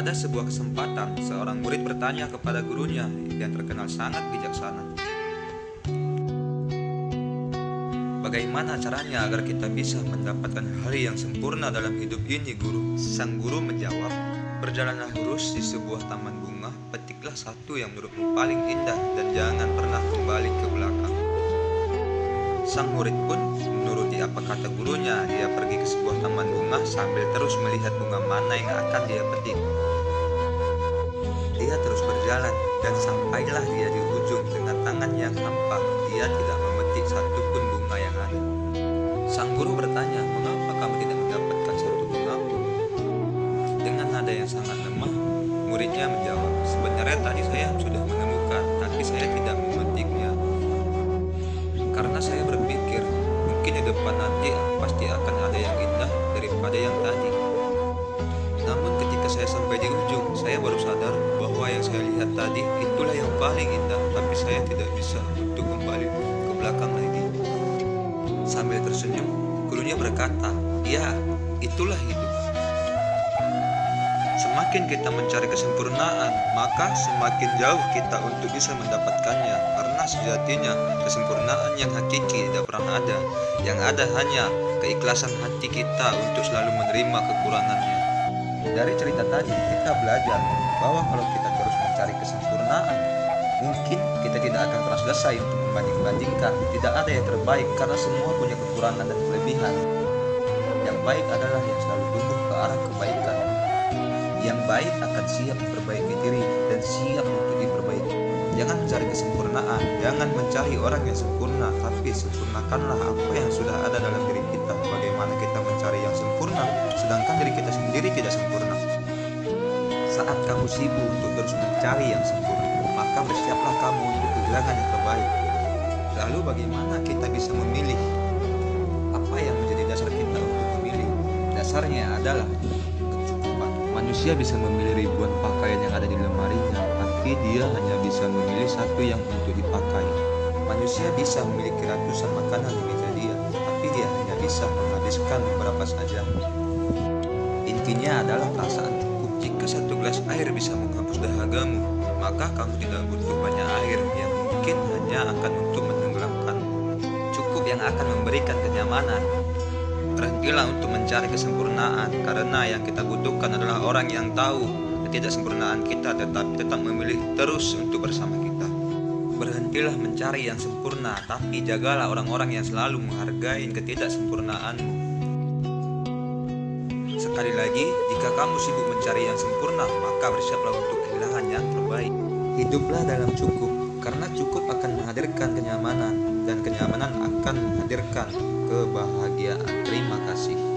Pada sebuah kesempatan, seorang murid bertanya kepada gurunya yang terkenal sangat bijaksana, "Bagaimana caranya agar kita bisa mendapatkan hal yang sempurna dalam hidup ini, guru?" Sang guru menjawab, "Berjalanlah lurus di sebuah taman bunga, petiklah satu yang menurutmu paling indah dan jangan pernah kembali ke belakang." Sang murid pun menuruti apa kata gurunya. Dia pergi ke sebuah taman bunga sambil terus melihat bunga mana yang akan dia petik. Dia terus berjalan dan sampailah dia di ujung dengan tangan yang hampa. Dia tidak memetik satu pun bunga yang ada. Sang guru bertanya, "Mengapa kamu tidak mendapatkan satu bunga pun?" Dengan nada yang sangat lemah, muridnya menjawab, "Sebenarnya tadi saya sudah menemukan, tapi saya tidak memetiknya. Karena saya berpikir, mungkin di depan nanti pasti akan ada yang indah daripada yang tadi. Namun ketika saya sampai di ujung, saya baru sadar bahwa yang saya lihat tadi itulah yang paling indah, tapi saya tidak bisa untuk kembali ke belakang lagi." Sambil tersenyum, gurunya berkata, "Ya, itulah hidup. Semakin kita mencari kesempurnaan, maka semakin jauh kita untuk bisa mendapatkannya. Karena sejatinya kesempurnaan yang hakiki tidak pernah ada. Yang ada hanya keikhlasan hati kita untuk selalu menerima kekurangannya." Dari cerita tadi, kita belajar bahwa kalau kita terus mencari kesempurnaan, mungkin kita tidak akan pernah selesai untuk membanding-bandingkan. Tidak ada yang terbaik karena semua punya kekurangan dan kelebihan. Yang baik adalah yang selalu tumbuh ke arah kebaikan. Yang baik akan siap memperbaiki diri dan siap untuk diperbaiki. Jangan mencari kesempurnaan, jangan mencari orang yang sempurna, tapi sempurnakanlah apa yang sudah ada dalam diri kita. Bagaimana kita mencari yang sempurna, sedangkan diri kita sendiri tidak sempurna? Saat kamu sibuk untuk terus mencari yang sempurna, maka bersiaplah kamu untuk kehilangan yang terbaik. Lalu bagaimana kita bisa memilih? Apa yang menjadi dasar kita untuk memilih? Dasarnya adalah kecukupan. Manusia bisa memilih ribuan pakaian yang ada di lemarinya, tapi dia hanya bisa memilih satu yang untuk dipakai. Manusia bisa memiliki ratusan makanan di meja dia, tapi dia hanya bisa menghabiskan beberapa saja. Intinya adalah perasaan cukup. Jika satu gelas air bisa menghapus dahagamu, maka kamu tidak butuh banyak air yang mungkin hanya akan untuk menenggelamkan. Cukup yang akan memberikan kenyamanan. Berhentilah untuk mencari kesempurnaan, karena yang kita butuhkan adalah orang yang tahu ketidaksempurnaan kita tetapi tetap memilih terus untuk bersama kita. Berhentilah mencari yang sempurna, tapi jagalah orang-orang yang selalu menghargai ketidaksempurnaanmu. Sekali lagi, jika kamu sibuk mencari yang sempurna, maka bersiaplah untuk kehilangan yang terbaik. Hiduplah dalam cukup, karena cukup akan menghadirkan kenyamanan, dan kenyamanan akan menghadirkan kebahagiaan. Terima kasih.